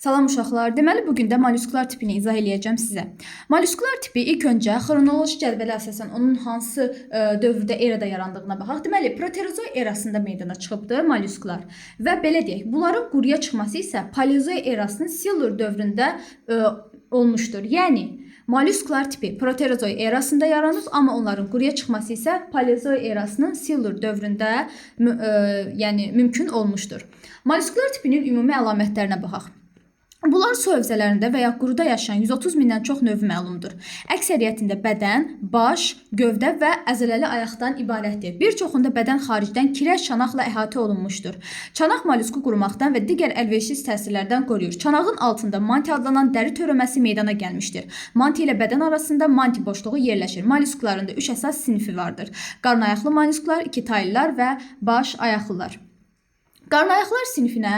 Salam uşaqlar. Deməli bugün də mollyusklar tipini izah eləyəcəm sizə. Mollyusklar tipi ilk öncə xronoloji cədvələ əsasən onun hansı dövrdə erada yarandığına baxaq. Deməli proterozoy erasında meydana çıxıbdır mollyusklar və belə deyək, bunların quruya çıxması isə paleozoy erasının Silur dövründə olmuşdur. Yəni mollyusklar tipi proterozoy erasında yaranır, amma onların quruya çıxması isə paleozoy erasının Silur dövründə yəni mümkün olmuşdur. Mollyusklar tipinin ümumi əlamətlərinə baxaq. Bunlar su hövzələrində və ya quruda yaşayan 130 mindən çox növü məlumdur. Əksəriyyətində bədən, baş, gövdə və əzələli ayaqdan ibarətdir. Bir çoxunda bədən xaricdən kirəş çanaqla əhatə olunmuşdur. Çanaq mollyusku qurumaqdan və digər əlverişsiz təsirlərdən qoruyur. Çanağın altında manti adlanan dəri törəməsi meydana gəlmişdir. Manti ilə bədən arasında manti boşluğu yerləşir. Mollyuskların da 3 əsas sinifi vardır. Qarnayaqlı mollyusklar, ikitaylılar və baş ayaqlılar. Qarnayaqlar sinifinə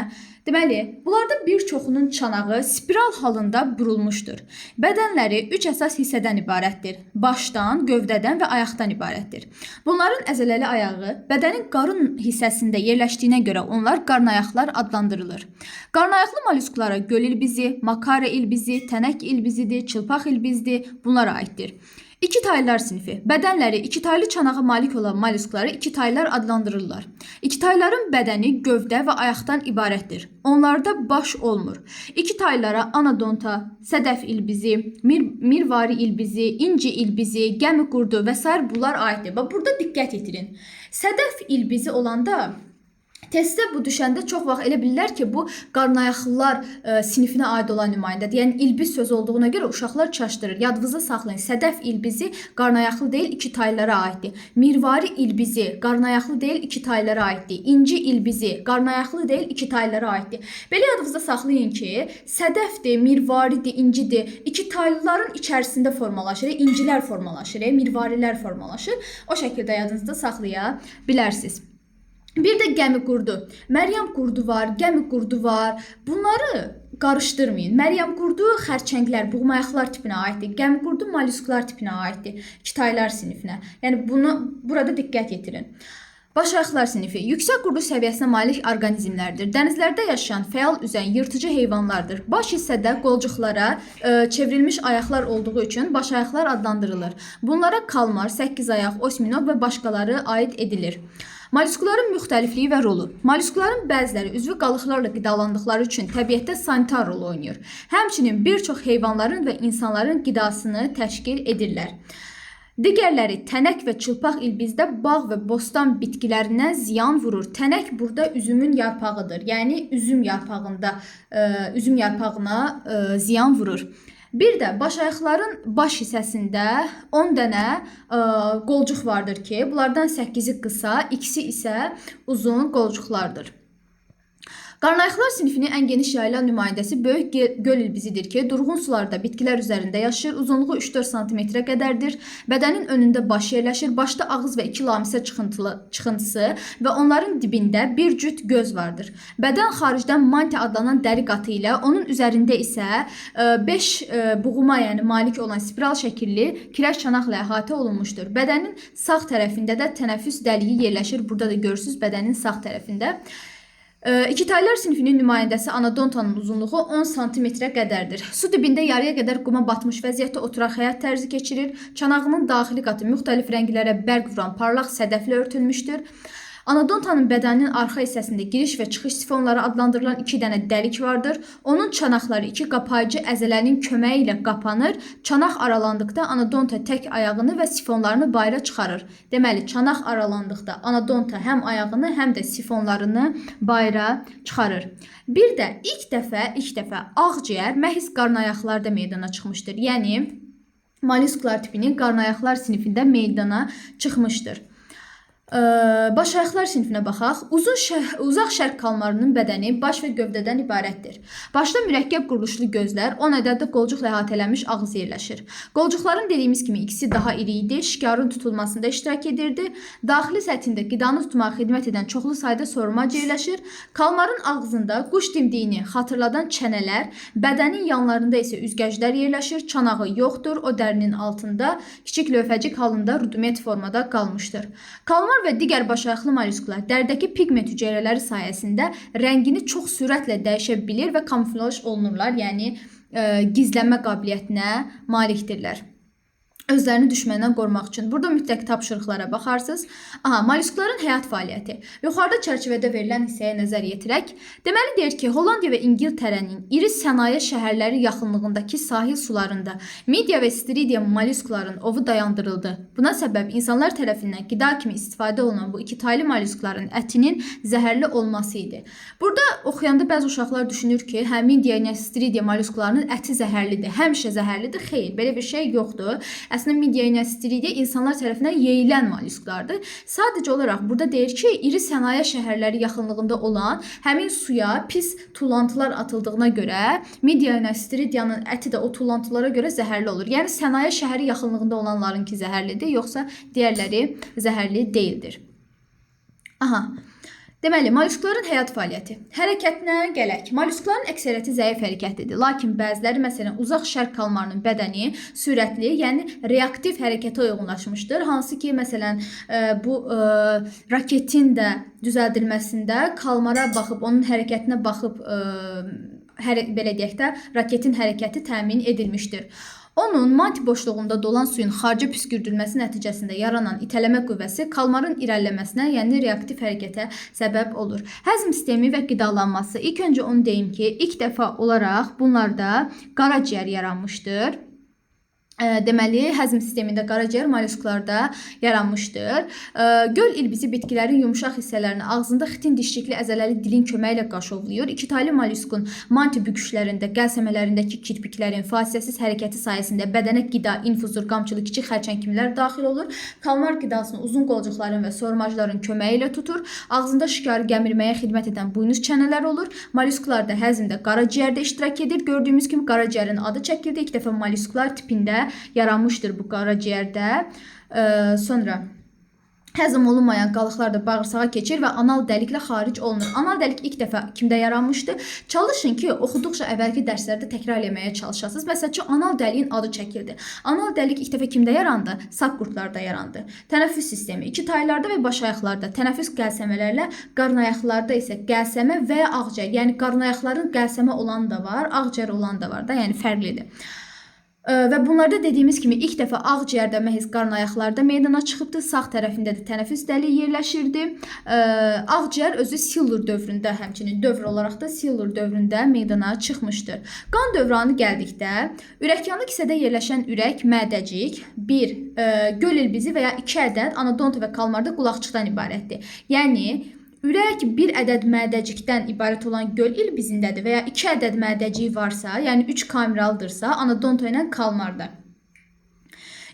deməli, bunlarda bir çoxunun çanağı spiral halında burulmuşdur. Bədənləri 3 əsas hissədən ibarətdir. Başdan, gövdədən və ayaqdan ibarətdir. Bunların əzələli ayağı bədənin qarın hissəsində yerləşdiyinə görə onlar qarnayaqlar adlandırılır. Qarnayaqlı mollyusklara göl ilbizi, makara ilbizi, tənək ilbizidir, çılpaq ilbizdir, bunlara aiddir. İkitaylılar sinifi. Bədənləri ikitaylı çanağa malik olan mollyuskları ikitaylılar adlandırırlar. İkitaylıların bədəni gövdə və ayaqdan ibarətdir. Onlarda baş olmur. İkitaylılara anodonta, sədəf ilbizi, mirvari ilbizi, inci ilbizi, gəmi qurdu və s. bunlar aiddir. Burada diqqət yetirin. Sədəf ilbizi olanda testdə bu düşəndə çox vaxt elə bilirlər ki, bu qarnayaqlılar sinifinə aid olan nümayəndədir. Yəni ilbiz sözü olduğuna görə uşaqlar çaşdırır. Yadınızda saxlayın. Sədəf ilbizi qarnayaqlı deyil, ikitaylılara aiddir. Mirvari ilbizi qarnayaqlı deyil, ikitaylılara aiddir. İnci ilbizi qarnayaqlı deyil, ikitaylılara aiddir. Belə yadınızda saxlayın ki, sədəfdir, mirvaridir, incidir. İkitaylıların içərisində formalaşır, incilər formalaşır, mirvarilər formalaşır. O şəkildə yadınızda saxlaya bilərsiniz. Bir də gəmi qurdu. Məryəm qurdu var, gəmi qurdu var. Bunları qarışdırmayın. Məryəm qurdu xərçənglər, buğmayaqlar tipinə aiddir. Gəmi qurdu mollyusklar tipinə aiddir. İkitaylılar sinifinə. Yəni burada diqqət yetirin. Baş ayaqlar sinifi yüksək qurdu səviyyəsinə malik orqanizmlərdir. Dənizlərdə yaşayan, fəal üzən, yırtıcı heyvanlardır. Baş hissədə qolcuqlara çevrilmiş ayaqlar olduğu üçün baş ayaqlar adlandırılır. Bunlara kalmar, 8 ayaq, osminoq və başqaları aid edilir. Mollyuskların müxtəlifliyi və rolu. Mollyuskların bəziləri üzvü qalıqlarla qidalandıqları üçün təbiətdə sanitar rol oynayır. Həmçinin bir çox heyvanların və insanların qidasını təşkil edirlər. Digərləri tənək və çılpaq ilbizdə bağ və bostan bitkilərinə ziyan vurur. Tənək burada üzümün yarpağıdır. Yəni üzüm yarpağına ziyan vurur. Bir də baş ayaqların baş hissəsində 10 dənə qolcuq vardır ki, bunlardan 8-i qısa, ikisi isə uzun qolcuqlardır. Qarnayaqlar sinifinin ən geniş yayılan nümayəndəsi böyük göl ilbizidir ki, durğun sularda bitkilər üzərində yaşayır, uzunluğu 3-4 cm qədərdir. Bədənin önündə baş yerləşir, başda ağız və 2 lamisə çıxıntısı və onların dibində bir cüt göz vardır. Bədən xaricdən manti adlanan dəri qatı ilə, onun üzərində isə 5 buğuma, yəni malik olan spiral şəkilli kirəş çanaqla əhatə olunmuşdur. Bədənin sağ tərəfində də tənəffüs dəliyi yerləşir. Burada da görürsünüz bədənin sağ tərəfində. İkitaylılar sinifinin nümayəndəsi anodontanın uzunluğu 10 cm qədərdir. Su dibində yarıya qədər quma batmış vəziyyətdə oturaq həyat tərzi keçirir. Çanağının daxili qatı müxtəlif rənglərə bərq vuran parlaq sədəflə örtülmüşdür. Anodontanın bədəninin arxa hissəsində giriş və çıxış sifonları adlandırılan 2 dənə dəlik vardır. Onun çanaqları 2 qapayıcı əzələnin köməyi ilə qapanır. Çanaq aralandıqda anodonta tək ayağını və sifonlarını bayıra çıxarır. Deməli, çanaq aralandıqda anodonta həm ayağını, həm də sifonlarını bayıra çıxarır. Bir də ilk dəfə ağciyər məhz qarnayaqlarda meydana çıxmışdır. Yəni, mollyusklar tipinin qarnayaqlar sinifində meydana çıxmışdır. Baş ayaqlar sinifinə baxaq. Uzaq şərq kalmarının bədəni baş və gövdədən ibarətdir. Başda mürəkkəb quruluşlu gözlər, 10 ədəddə qolcuqla əhatələnmiş ağız yerləşir. Qolcuqların dediyimiz kimi ikisi daha iri idi, şikarın tutulmasında iştirak edirdi. Daxili səthində qidanı tutmağa xidmət edən çoxlu sayda sorumac yerləşir. Kalmarın ağzında quş dimdiyini xatırladan çənələr, bədənin yanlarında isə üzgəclər yerləşir. Çanağı yoxdur, o dərinin altında kiçik lövhəcik halında rudimet formada qalmışdır. Kalmar Kalmar və digər başayaqlı mollyusklar dəridəki pigment hüceyrələri sayəsində rəngini çox sürətlə dəyişə bilir və kamuflaj olunurlar, yəni gizlənmə qabiliyyətinə malikdirlər. Özlərini düşməndən qorumaq üçün. Burada mütləq tapşırıqlara baxarsınız. Mollyuskların həyat fəaliyyəti. Yuxarıda çərçivədə verilən hissəyə nəzər yetirək. Deməli deyir ki, Hollandiya və İngiltərənin iri sənaye şəhərləri yaxınlığındakı sahil sularında midya və istiridya mollyuskların ovu dayandırıldı. Buna səbəb insanlar tərəfindən qida kimi istifadə olunan bu iki taylı mollyuskların ətinin zəhərli olması idi. Burada oxuyanda bəzi uşaqlar düşünür ki, midya və istiridya mollyusklarının əti zəhərlidir. Həmişə zəhərlidir. Xeyr, belə bir şey yoxdur. Əslində midya və istiridya insanlar tərəfindən yeyilən mollyusklardır. Sadəcə olaraq burada deyir ki, iri sənaye şəhərləri yaxınlığında olan həmin suya pis tullantılar atıldığına görə midya və istiridyanın əti də o tullantılara görə zəhərli olur. Yəni sənaye şəhəri yaxınlığında olanlarınki zəhərlidir, yoxsa digərləri zəhərli deyildir. Deməli, mollyuskların həyat fəaliyyəti. Hərəkətinə gələk. Mollyuskların əksəriyyəti zəif hərəkətlidir. Lakin bəziləri, məsələn, uzaq şərq kalmarının bədəni sürətli, yəni reaktiv hərəkətə uyğunlaşmışdır. Hansı ki, məsələn, bu raketin də düzəldilməsində kalmara baxıb, onun hərəkətinə baxıb, belə deyək də, raketin hərəkəti təmin edilmişdir. Onun manti boşluğunda dolan suyun xarica püskürdülməsi nəticəsində yaranan itələmə qüvvəsi kalmarın irəliləməsinə, yəni reaktiv hərəkətə səbəb olur. Həzm sistemi və qidalanması. İlk öncə onu deyim ki, ilk dəfə olaraq bunlarda qaraciyər yaranmışdır. Deməli, həzm sistemində qaraciyər mollyusklarda yaranmışdır. Göl ilbizi bitkilərin yumşaq hissələrini ağzında xitin dişlikli əzələli dilin köməyi ilə qaşovlayır. İki taylı mollyuskun manti büküşlərində, qəlsəmələrindəki kirpiklərin fasiləsiz hərəkəti sayəsində bədənə qida, infuzor, qamçılı, kiçik xərçəng kimilər daxil olur. Kalmar qidasını uzun qolcuqların və sormacların köməyi ilə tutur. Ağzında şikarı gəmirməyə xidmət edən buynuz çənələr olur. Mollyusklarda həzmdə qaraciyərdə iştirak edir. Gördüyümüz kimi qaraciyərin adı çəkildi. İlk dəfə mollyusklar tipində yaranmışdır bu qaraciyərdə. Sonra həzm olunmayan qalıqlar da bağırsağa keçir və anal dəliklə xaric olunur. Anal dəlik ilk dəfə kimdə yaranmışdı? Çalışın ki, oxuduqca əvvəlki dərslərdə təkrar etməyə çalışasınız. Məsələn ki, anal dəliyin adı çəkildi. Anal dəlik ilk dəfə kimdə yarandı? Saq qurdlarda yarandı. Tənəffüs sistemi. İki taylarda və baş ayaqlarda tənəffüs qəlsəmələrlə, qarnayaqlarda isə qəlsəmə və ya ağciyər. Yəni qarnayaqların qəlsəmə olan da var, ağciyər olan da var da, yəni fərqlidir. Və bunlarda dediyimiz kimi ilk dəfə ağciyərdə məhz qarnayaqlarda meydana çıxıbdı. Sağ tərəfində də tənəffüs dəliyi yerləşirdi. Ağciyər özü Silur dövründə, həmçinin dövr olaraq da Silur dövründə meydana çıxmışdır. Qan dövranı gəldikdə, ürəkyanlı kisədə yerləşən ürək, mədəcik, bir göl ilbizi və ya 2 ədəd anadonta və kalmarda qulaqçıqdan ibarətdir. Yəni ürək bir ədəd mədəcikdən ibarət olan göl ilbizindədir və ya 2 ədəd mədəciyi varsa, yəni 3 kameraldırsa, anadonta ilə kalmarda.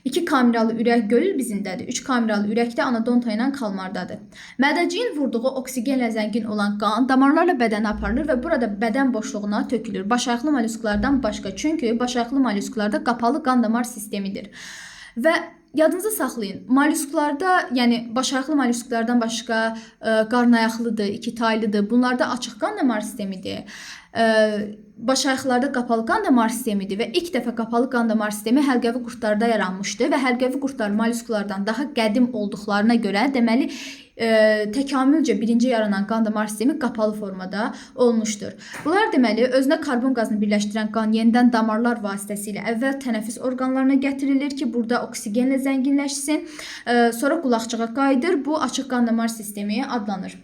2 kameralı ürək göl ilbizindədir, 3 kameralı ürəkdə anadonta ilə kalmardadır. Mədəciyin vurduğu oksigenlə zəngin olan qan damarlarla bədənə aparılır və burada bədən boşluğuna tökülür. Başayaqlı mollyusklardan başqa, çünki başayaqlı mollyusklarda qapalı qan damar sistemidir. Və yadınızda saxlayın, mollyusklarda, yəni başayaqlı mollyusklardan başqa qarnayaqlıdır, iki taylıdır. Bunlarda açıq qan damar sistemidir. Başayaqlarda qapalı qan damar sistemidir və ilk dəfə qapalı qan damar sistemi həlqəvi qurdlarda yaranmışdır və həlqəvi qurdlar mollyusklardan daha qədim olduqlarına görə, deməli, təkamülcə birinci yaranan qan damar sistemi qapalı formada olmuşdur. Bunlar deməli özünə karbon qazını birləşdirən qan yenidən damarlar vasitəsilə əvvəl tənəffüs orqanlarına gətirilir ki, burada oksigenlə zənginləşsin, sonra qulaqçığa qayıdır. Bu açıq qan damar sistemi adlanır.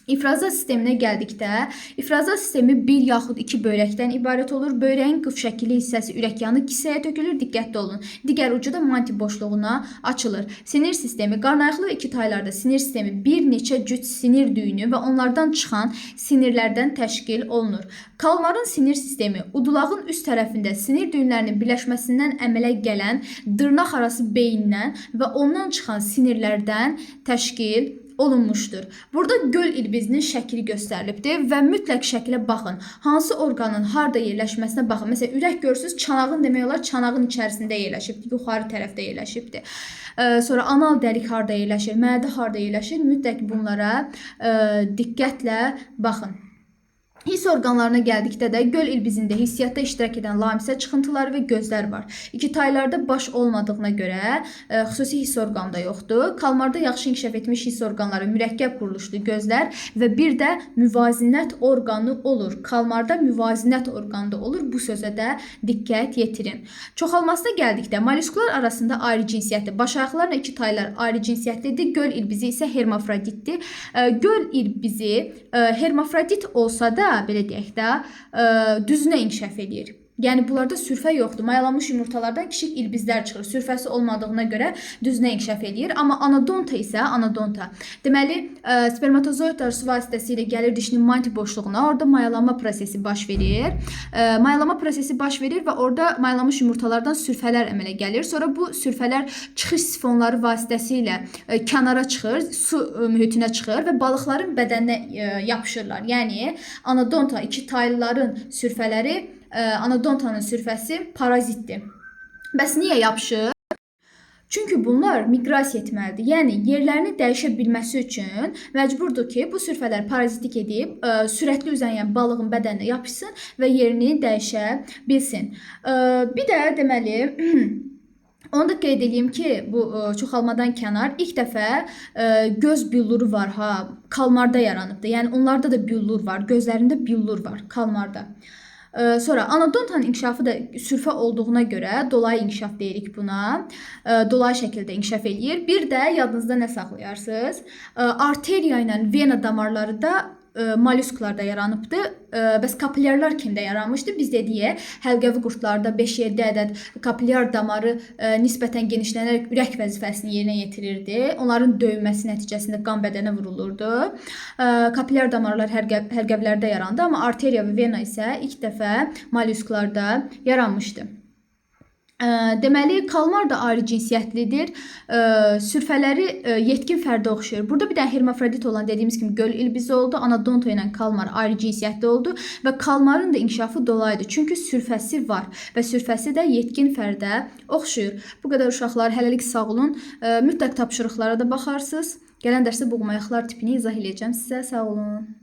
İfrazat sisteminə gəldikdə, ifrazat sistemi bir yaxud 2 böyrəkdən ibarət olur. Böyrəyin qıf şəkilli hissəsi ürəkyanı kisəyə tökülür, diqqətli olun. Digər ucu da manti boşluğuna açılır. Sinir sistemi, qarnayaqlı və iki taylarda sinir sistemi bir neçə cüt sinir düyünü və onlardan çıxan sinirlərdən təşkil olunur. Kalmarın sinir sistemi, udulağın üst tərəfində sinir düyünlərinin birləşməsindən əmələ gələn dırnaq arası beyindən və ondan çıxan sinirlərdən təşkil olunmuşdur. Burada göl ilbizinin şəkli göstərilibdir və mütləq şəklə baxın. Hansı orqanın harda yerləşməsinə baxın. Məsələn, ürək görürsünüz, çanağın demək olar çanağın içərisində yerləşibdir, yuxarı tərəfdə yerləşibdir. Sonra anal dəlik harda yerləşir, mədə harda yerləşir, mütləq bunlara diqqətlə baxın. Hiss orqanlarına gəldikdə də göl ilbizində hissiyatda iştirak edən lamisə çıxıntıları və gözlər var. İki taylarda baş olmadığına görə xüsusi hiss orqanı da yoxdur. Kalmarda yaxşı inkişaf etmiş hiss orqanları mürəkkəb quruluşlu gözlər və bir də müvazinət orqanı olur. Kalmarda müvazinət orqanı da olur. Bu sözə də diqqət yetirin. Çoxalmasına gəldikdə mollyusklar arasında ayrı cinsiyyətli. Başayaqlarla iki taylar ayrı cinsiyyətlidir. Göl ilbizi isə hermafroditdir. Göl ilbizi hermafrodit olsa da belə deyək də, düzünə inkişaf edir. Yəni bunlarda sürfə yoxdur. Mayalanmış yumurtalardan kiçik ilbizlər çıxır. Sürfəsi olmadığına görə düzünə inkişaf edir. Amma anadonta isə anadonta. Deməli, spermatozoidlar su vasitəsilə gəlir dişinin manti boşluğuna. Orada mayalanma prosesi baş verir. Mayalama prosesi baş verir və orada mayalanmış yumurtalardan sürfələr əmələ gəlir. Sonra bu sürfələr çıxış sifonları vasitəsilə kənara çıxır, su mühitinə çıxır və balıqların bədəninə yapışırlar. Yəni anadonta iki taylıların sürfələri anadontanın sürfəsi parazitdir. Bəs niyə yapışır? Çünki bunlar miqrasiya etməlidir. Yəni yerlərini dəyişə bilməsi üçün məcburdur ki, bu sürfələr parazitlik edib sürətli üzən balığın bədəninə yapışsın və yerini dəyişə bilsin. Bir də deməli onu da qeyd edeyim ki, bu çoxalmadan kənar ilk dəfə göz billuru var kalmarda yaranıbdır. Yəni onlarda da billur var, gözlərində billur var kalmarda. Sonra anadontanın inkişafı da sürfə olduğuna görə dolayı inkişaf deyirik buna. Dolayı şəkildə inkişaf eləyir. Bir də yadınızda nə saxlayarsınız? Arteriya ilə vena damarları da mollyusklarda yaranıbdır. Bəs kapilyarlar kimdə yaranmışdı? Biz dedik, həlqəvi qurtlarda 5-7 ədəd kapillyar damarı nisbətən genişlənərək ürək vəzifəsini yerinə yetirirdi. Onların döyülməsi nəticəsində qan bədənə vurulurdu. Kapillyar damarlar həlqəvlərdə yarandı, amma arteriya və vena isə ilk dəfə mollyusklarda yaranmışdı. Deməli, kalmar da ayrı cinsiyyətlidir. Sürfələri yetkin fərdə oxşayır. Burada bir də hermafrodit olan dediyimiz kimi göl ilbizi oldu. Anadonta ilə kalmar ayrı cinsiyyətli oldu və kalmarın da inkişafı dolayıdır. Çünki sürfəsi var və sürfəsi də yetkin fərdə oxşayır. Bu qədər uşaqlar, hələlik sağ olun. Mütləq tapşırıqlara da baxarsınız. Gələn dərsdə boğmayaqlar tipini izah edəcəm sizə. Sağ olun.